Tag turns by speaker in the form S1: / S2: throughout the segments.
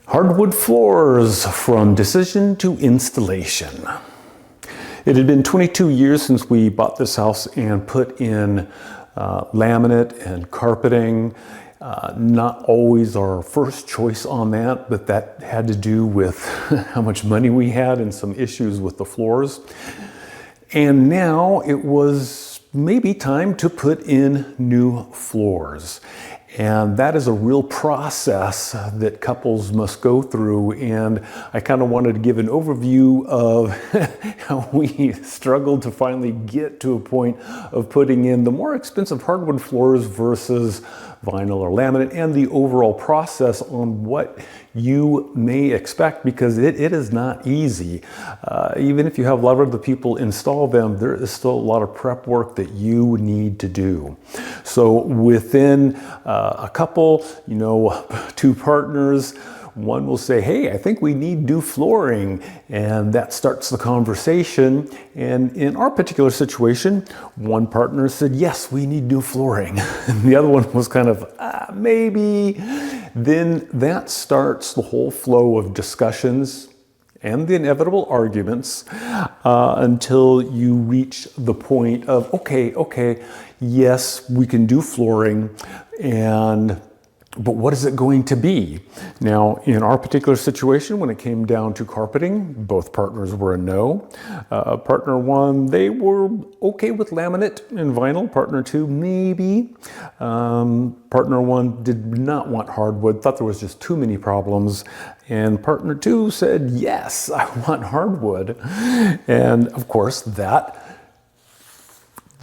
S1: Hardwood floors from decision to installation. It had been 22 years since we bought this house and put in laminate and carpeting. Not always our first choice on that, but that had to do with how much money we had and some issues with the floors. And now it was maybe time to put in new floors. And that is a real process that couples must go through. And I kind of wanted to give an overview of how we struggled to finally get to a point of putting in the more expensive hardwood floors versus vinyl or laminate, and the overall process on what you may expect, because it is not easy. Even if you have a lot of the people install them, there is still a lot of prep work that you need to do. So within a couple, two partners, one will say, hey, I think we need new flooring, and that starts the conversation. And in our particular situation, one partner said, yes, we need new flooring. And the other one was kind of, maybe. Then that starts the whole flow of discussions and the inevitable arguments until you reach the point of, okay, yes, we can do flooring, but what is it going to be? Now, in our particular situation, when it came down to carpeting, both partners were a no. Partner one, they were okay with laminate and vinyl. Partner two, maybe. Partner one did not want hardwood, thought there was just too many problems. And partner two said, yes, I want hardwood. And of course, that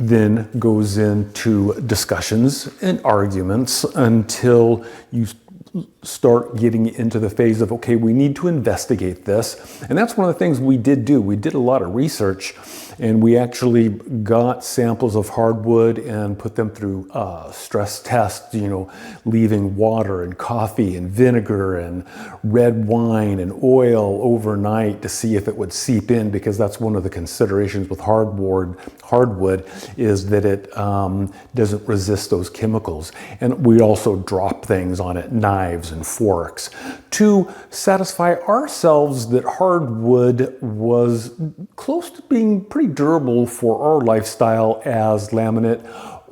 S1: then goes into discussions and arguments until you start getting into the phase of, okay, we need to investigate this. And that's one of the things we did do. We did a lot of research, and we actually got samples of hardwood and put them through stress tests, leaving water and coffee and vinegar and red wine and oil overnight to see if it would seep in, because that's one of the considerations with hardwood is that it doesn't resist those chemicals. And we also drop things on it, knives and forks, to satisfy ourselves that hardwood was close to being pretty durable for our lifestyle as laminate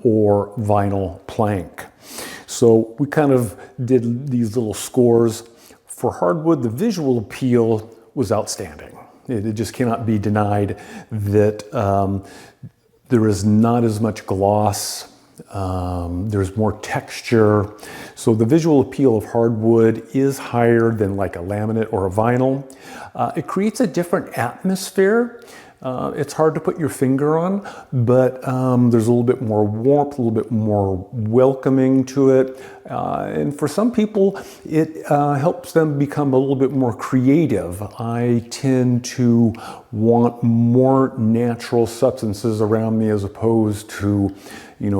S1: or vinyl plank. So we kind of did these little scores. For hardwood, the visual appeal was outstanding. It just cannot be denied that there is not as much gloss. There's more texture. So the visual appeal of hardwood is higher than like a laminate or a vinyl. It creates a different atmosphere. It's hard to put your finger on, but there's a little bit more warmth, a little bit more welcoming to it. And for some people, it helps them become a little bit more creative. I tend to want more natural substances around me as opposed to,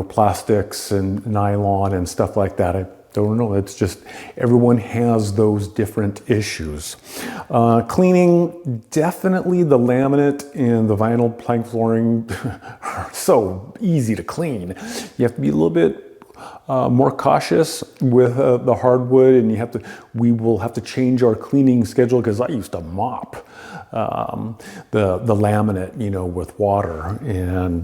S1: plastics and nylon and stuff like that. I don't know, it's just everyone has those different issues. Cleaning, definitely the laminate and the vinyl plank flooring are so easy to clean. You have to be a little bit more cautious with the hardwood, and we will have to change our cleaning schedule, because I used to mop the laminate, with water. And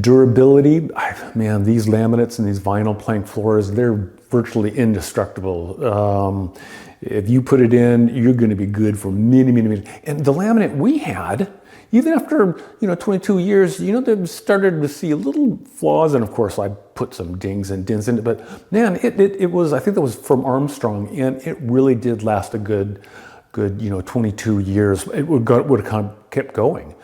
S1: durability, man, these laminates and these vinyl plank floors, they're virtually indestructible. If you put it in, you're going to be good for many, many, many. And the laminate we had, even after 22 years, they started to see little flaws, and of course I put some dings and dents in it. But man, it was, I think that was from Armstrong, and it really did last a good 22 years. It would have kind of kept going.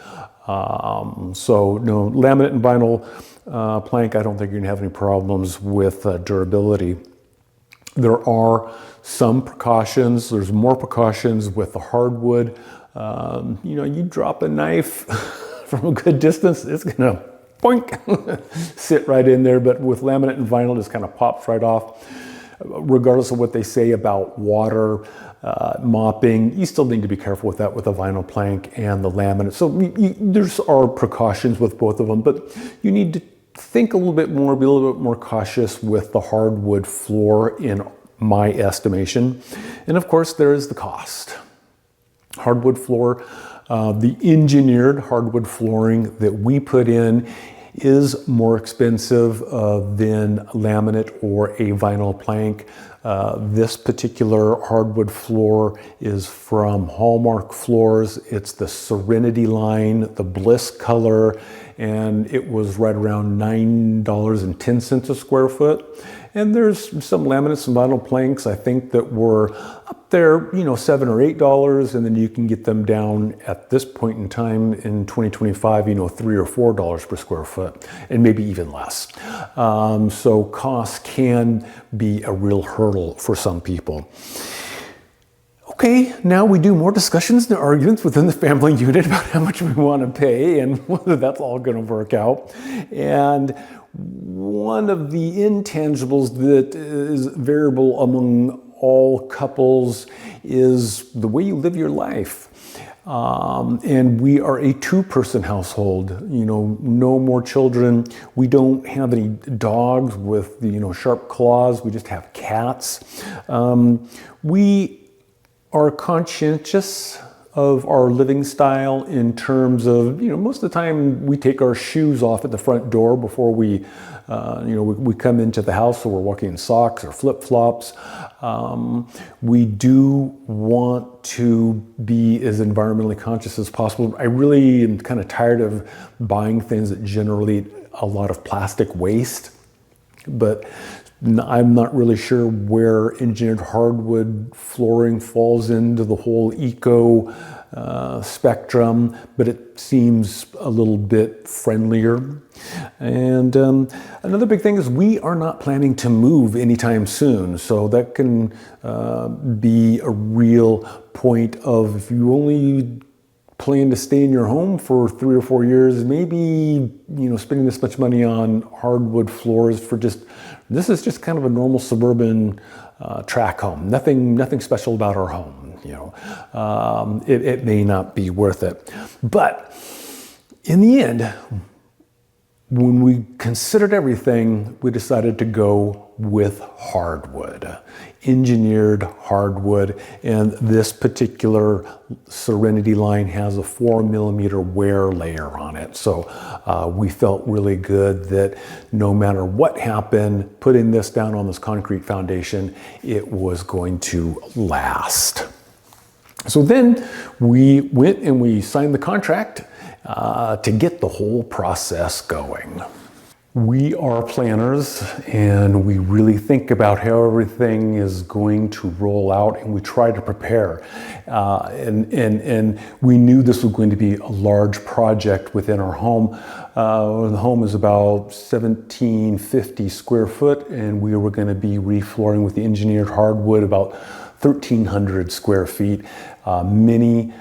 S1: So no, laminate and vinyl plank, I don't think you're gonna have any problems with durability. There are some precautions. There's more precautions with the hardwood. You drop a knife from a good distance, it's gonna boink, sit right in there. But with laminate and vinyl, it just kind of pops right off. Regardless of what they say about water, mopping, you still need to be careful with that with the vinyl plank and the laminate. So there's are precautions with both of them, but you need to think a little bit more, be a little bit more cautious with the hardwood floor in my estimation. And of course, there is the cost. Hardwood floor, the engineered hardwood flooring that we put in is more expensive than laminate or a vinyl plank. This particular hardwood floor is from Hallmark Floors. It's the Serenity line, the Bliss color, and it was right around $9.10 a square foot. And there's some laminates and vinyl planks, I think, that were up there, $7 or $8, and then you can get them down at this point in time in 2025, $3 or $4 per square foot, and maybe even less. So cost can be a real hurdle for some people. Okay, now we do more discussions and arguments within the family unit about how much we want to pay and whether that's all going to work out. And one of the intangibles that is variable among all couples is the way you live your life. And we are a two-person household, no more children. We don't have any dogs with sharp claws. We just have cats. We are conscientious of our living style in terms of, most of the time we take our shoes off at the front door before we come into the house, so we're walking in socks or flip-flops. We do want to be as environmentally conscious as possible. I really am kind of tired of buying things that generate a lot of plastic waste, but I'm not really sure where engineered hardwood flooring falls into the whole eco spectrum, but it seems a little bit friendlier. And another big thing is we are not planning to move anytime soon, so that can be a real point of, if you only plan to stay in your home for 3 or 4 years, maybe spending this much money on hardwood floors for this is just kind of a normal suburban track home. Nothing special about our home. It may not be worth it. But in the end, when we considered everything, we decided to go with hardwood, engineered hardwood. And this particular Serenity line has a 4mm wear layer on it. So we felt really good that no matter what happened, putting this down on this concrete foundation, it was going to last. So then we went and we signed the contract to get the whole process going. We are planners, and we really think about how everything is going to roll out, and we try to prepare. And we knew this was going to be a large project within our home. The home is about 1,750 square foot, and we were going to be reflooring with the engineered hardwood about 1,300 square feet. Many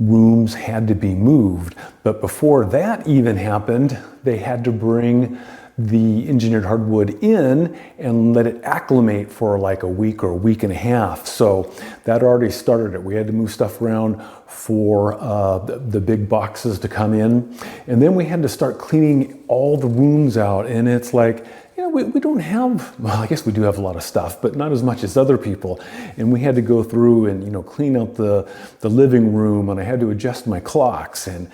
S1: rooms had to be moved, but before that even happened, they had to bring the engineered hardwood in and let it acclimate for like a week or a week and a half. So that already started it. We had to move stuff around for the big boxes to come in, and then we had to start cleaning all the rooms out. And it's like, we don't have, well, I guess we do have a lot of stuff, but not as much as other people. And we had to go through and, clean out the living room, and I had to adjust my clocks and,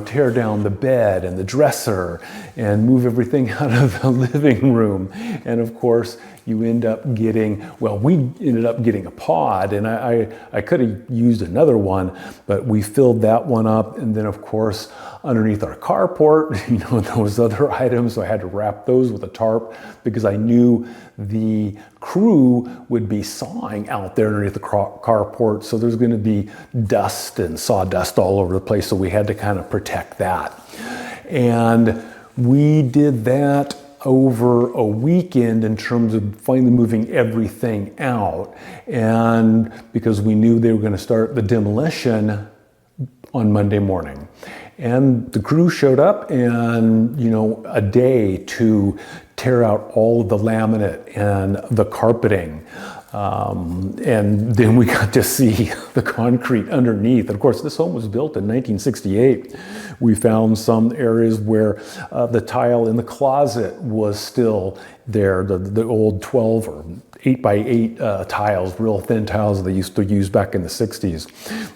S1: tear down the bed and the dresser and move everything out of the living room. And of course, you end up getting, we ended up getting a pod, and I could have used another one, but we filled that one up. And then of course, underneath our carport, those other items, so I had to wrap those with a tarp because I knew the crew would be sawing out there underneath the carport. So there's going to be dust and sawdust all over the place. So we had to kind of protect that. And we did that over a weekend in terms of finally moving everything out. And because we knew they were going to start the demolition on Monday morning. And the crew showed up, and a day to tear out all of the laminate and the carpeting. And then we got to see the concrete underneath. Of course, this home was built in 1968. We found some areas where the tile in the closet was still there, the old 12 or 8x8 tiles, real thin tiles they used to use back in the 60s.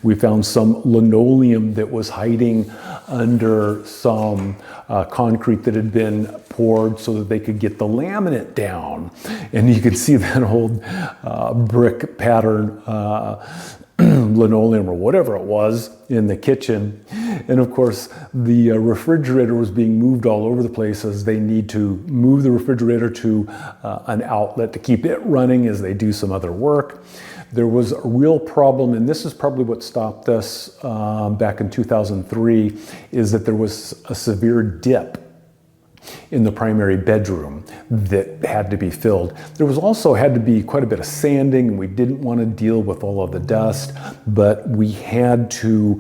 S1: We found some linoleum that was hiding under some concrete that had been poured so that they could get the laminate down. And you can see that old brick pattern linoleum or whatever it was in the kitchen. And of course, the refrigerator was being moved all over the place as they need to move the refrigerator to an outlet to keep it running as they do some other work. There was a real problem, and this is probably what stopped us back in 2003, is that there was a severe dip in the primary bedroom that had to be filled. There was also had to be quite a bit of sanding, and we didn't want to deal with all of the dust, but we had to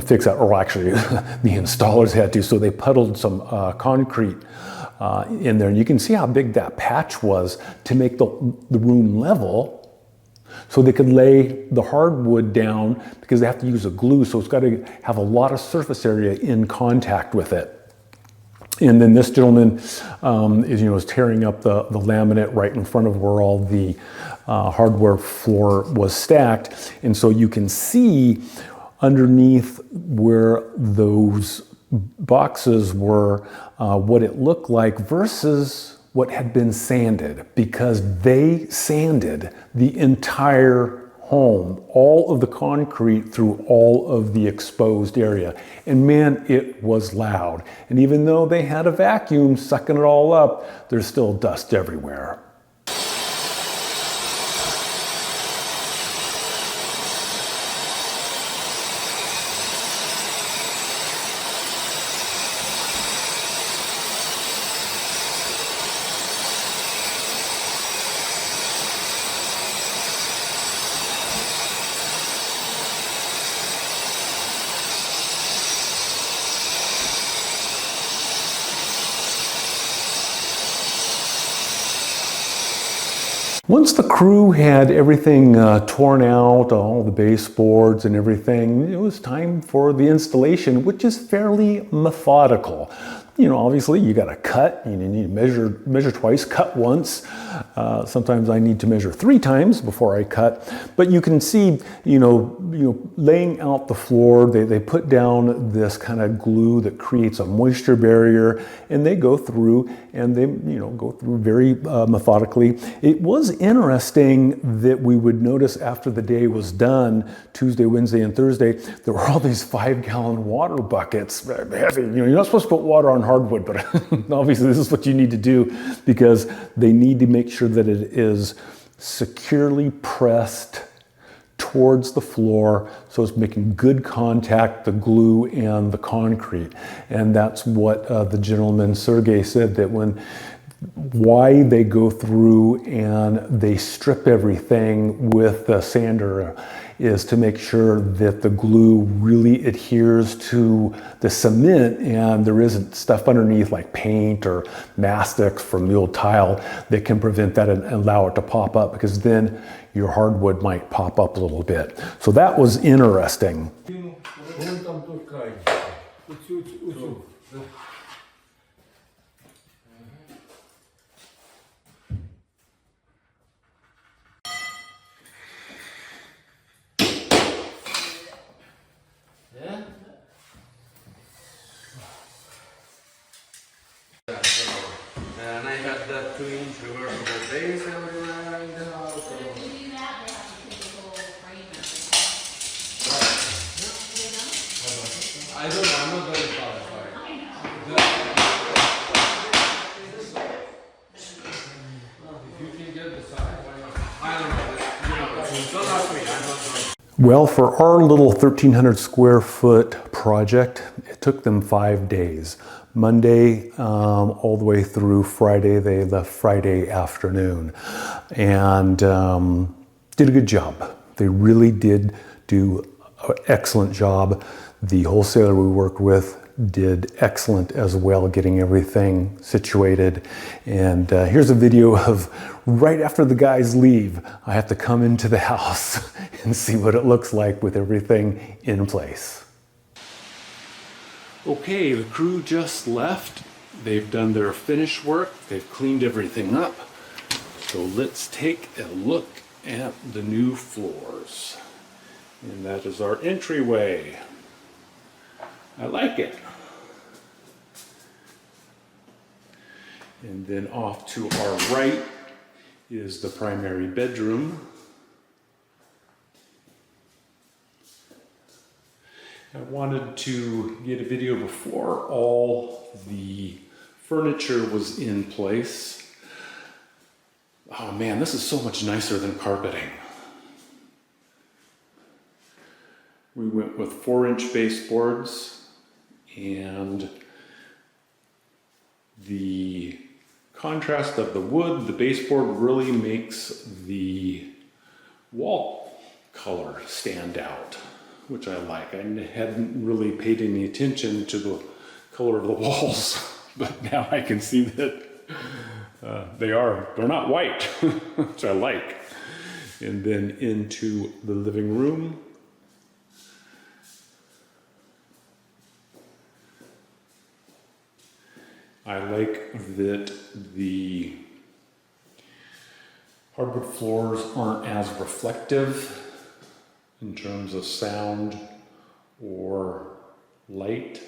S1: fix that, or actually the installers had to, so they puddled some concrete in there. And you can see how big that patch was to make the room level, so they could lay the hardwood down, because they have to use a glue, so it's got to have a lot of surface area in contact with it. And then this gentleman is tearing up the laminate right in front of where all the hardware floor was stacked. And so you can see underneath where those boxes were what it looked like versus what had been sanded, because they sanded the entire home, all of the concrete through all of the exposed area. And man, it was loud. And even though they had a vacuum sucking it all up, there's still dust everywhere. Once the crew had everything torn out, all the baseboards and everything, it was time for the installation, which is fairly methodical. Obviously you got to cut, you need to measure twice, cut once. Sometimes I need to measure 3 times before I cut. But you can see, laying out the floor, they put down this kind of glue that creates a moisture barrier, and they go through and they, go through very methodically. It was interesting that we would notice after the day was done, Tuesday, Wednesday, and Thursday, there were all these 5-gallon water buckets, heavy. You're not supposed to put water on hardwood, but obviously this is what you need to do, because they need to make sure that it is securely pressed towards the floor, so it's making good contact, the glue and the concrete. And that's what the gentleman, Sergey, said, that why they go through and they strip everything with the sander is to make sure that the glue really adheres to the cement and there isn't stuff underneath like paint or mastic from the old tile that can prevent that and allow it to pop up, because then your hardwood might pop up a little bit. So that was interesting.
S2: And I got the 2-inch reversible base everywhere in the house. So. I don't know, I'm not very qualified. If you can get the side, why not? I don't know. Don't ask me, I'm not sure.
S1: Well, for our little 1,300 square foot project, it took them 5 days. Monday all the way through Friday. They left Friday afternoon and did a good job. They really did do an excellent job. The wholesaler we worked with did excellent as well, getting everything situated. And here's a video of right after the guys leave. I have to come into the house and see what it looks like with everything in place. Okay, the crew just left. They've done their finish work. They've cleaned everything up. So let's take a look at the new floors. And that is our entryway. I like it. And then off to our right is the primary bedroom. I wanted to get a video before all the furniture was in place. Oh man, this is so much nicer than carpeting. We went with 4-inch baseboards, and the contrast of the wood, the baseboard really makes the wall color stand out, which I like. I hadn't really paid any attention to the color of the walls, but now I can see that they're not white, which I like. And then into the living room. I like that the hardwood floors aren't as reflective in terms of sound or light.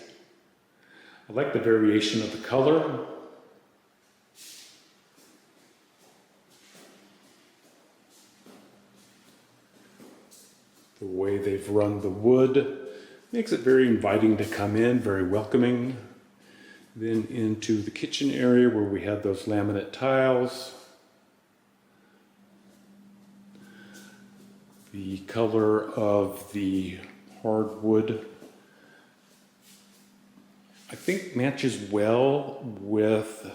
S1: I like the variation of the color. The way they've run the wood makes it very inviting to come in, very welcoming. Then into the kitchen area where we had those laminate tiles. The color of the hardwood, I think, matches well with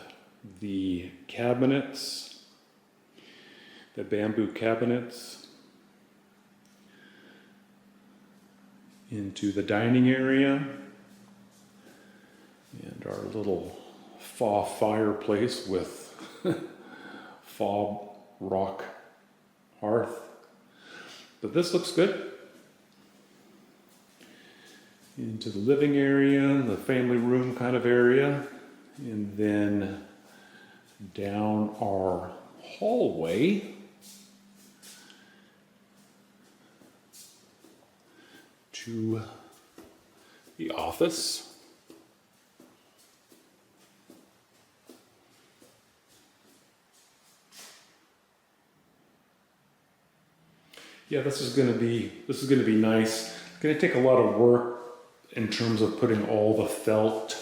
S1: the cabinets, the bamboo cabinets. Into the dining area. And our little faux fireplace with faux rock hearth. But this looks good. Into the living area, the family room kind of area. And then down our hallway to the office. Yeah, this is going to be nice. It's going to take a lot of work in terms of putting all the felt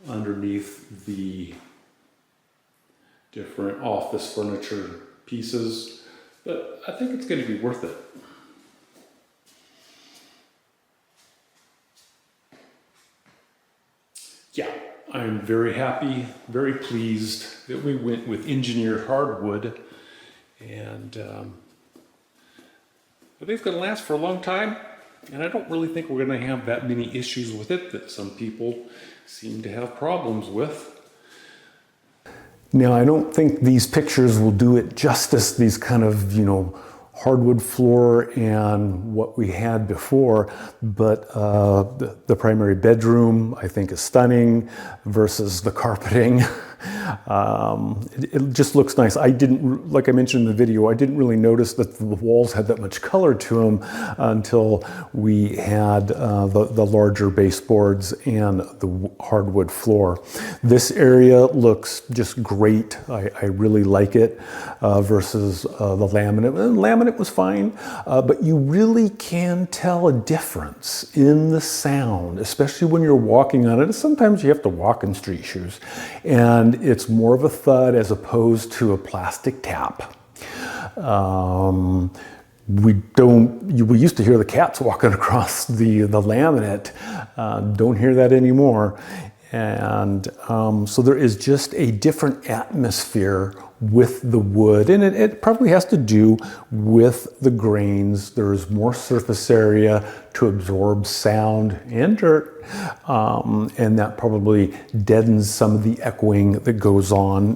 S1: underneath the different office furniture pieces, but I think it's going to be worth it. Yeah, I'm very happy, very pleased that we went with engineered hardwood, and I think it's going to last for a long time, and I don't really think we're going to have that many issues with it that some people seem to have problems with. Now, I don't think these pictures will do it justice, these kind of, hardwood floor and what we had before, but the primary bedroom I think is stunning versus the carpeting. It just looks nice. Like I mentioned in the video, I didn't really notice that the walls had that much color to them until we had the larger baseboards and the hardwood floor. This area looks just great. I really like it versus the laminate. The laminate was fine, but you really can tell a difference in the sound, especially when you're walking on it. Sometimes you have to walk in street shoes, and it's more of a thud as opposed to a plastic tap. We used to hear the cats walking across the laminate. Don't hear that anymore. And so there is just a different atmosphere with the wood, and it probably has to do with the grains. There's more surface area to absorb sound and dirt, and that probably deadens some of the echoing that goes on.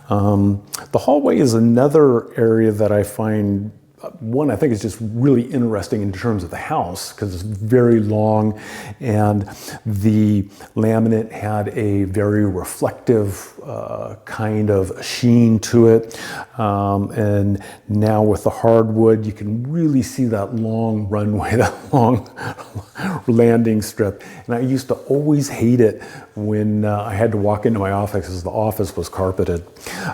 S1: The hallway is another area that I find one I think is just really interesting in terms of the house because it's very long, and the laminate had a very reflective kind of sheen to it. And now with the hardwood, you can really see that long runway, that long landing strip. And I used to always hate it when I had to walk into my office because the office was carpeted.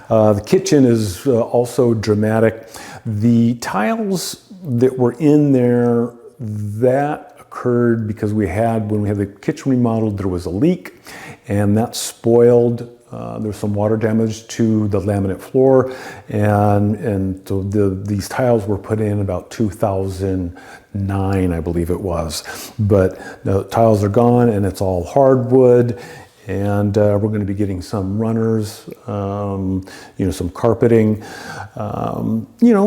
S1: The kitchen is also dramatic. The tiles that were in there, that occurred because when we had the kitchen remodeled, there was a leak, and that spoiled. There was some water damage to the laminate floor, and so these tiles were put in about 2009, I believe it was. But the tiles are gone, and it's all hardwood. And we're going to be getting some runners, some carpeting. That's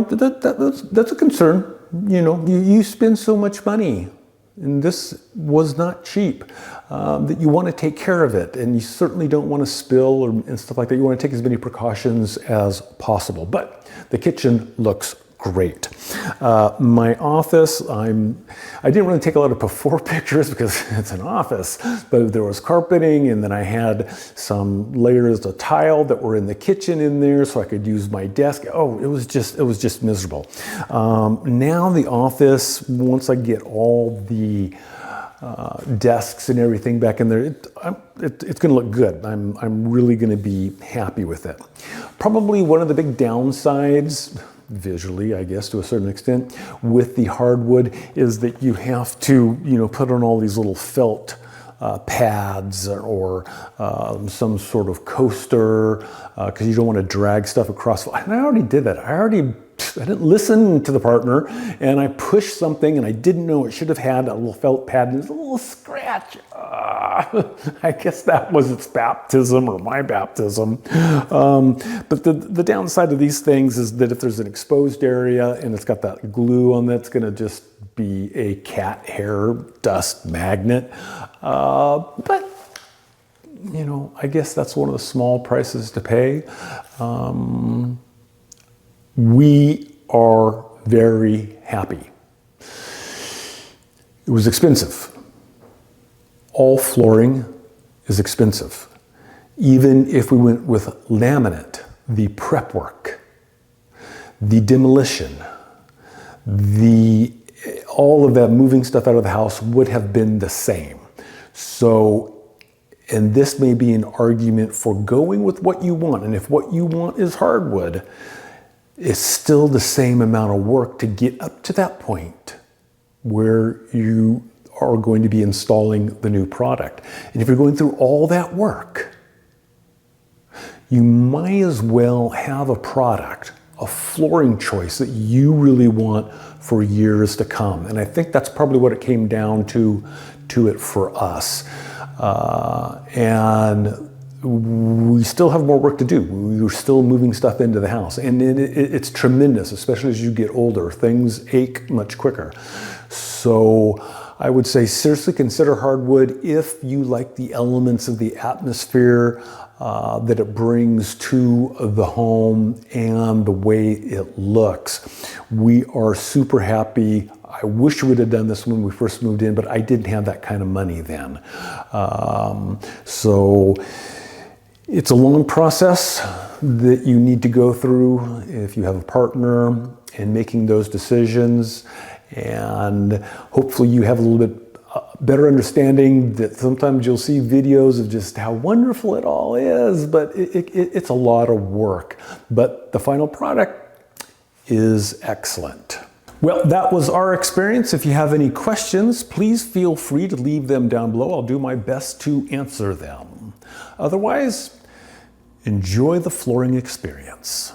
S1: a concern. You spend so much money, and this was not cheap, that you want to take care of it, and you certainly don't want to spill and stuff like that. You want to take as many precautions as possible. But the kitchen looks great. My office, I didn't really take a lot of before pictures because it's an office, but there was carpeting, and then I had some layers of tile that were in the kitchen in there so I could use my desk. Oh, it was just miserable. Now the office, once I get all the desks and everything back in there, it's going to look good. I'm really going to be happy with it. Probably one of the big downsides, visually, I guess, to a certain extent, with the hardwood is that you have to, put on all these little felt pads or some sort of coaster because you don't want to drag stuff across. And I already did that. I didn't listen to the partner, and I pushed something, and I didn't know it should have had a little felt pad, and there's a little scratch. I guess that was its baptism or my baptism. But the downside of these things is that if there's an exposed area and it's got that glue on it, it's going to just be a cat hair dust magnet. But I guess that's one of the small prices to pay. We are very happy. It was expensive. All flooring is expensive. Even if we went with laminate, the prep work, the demolition, all of that moving stuff out of the house would have been the same. So, and this may be an argument for going with what you want. And if what you want is hardwood, it's still the same amount of work to get up to that point where you are going to be installing the new product. And if you're going through all that work, you might as well have a product, a flooring choice that you really want for years to come. And I think that's probably what it came down to it for us. And we still have more work to do. We're still moving stuff into the house. And it's tremendous, especially as you get older. Things ache much quicker. So I would say seriously consider hardwood if you like the elements of the atmosphere that it brings to the home and the way it looks. We are super happy. I wish we would have done this when we first moved in, but I didn't have that kind of money then. So it's a long process that you need to go through if you have a partner in making those decisions. And hopefully you have a little bit better understanding that sometimes you'll see videos of just how wonderful it all is, but it's a lot of work. But the final product is excellent. Well, that was our experience. If you have any questions, please feel free to leave them down below. I'll do my best to answer them. Otherwise, enjoy the flooring experience.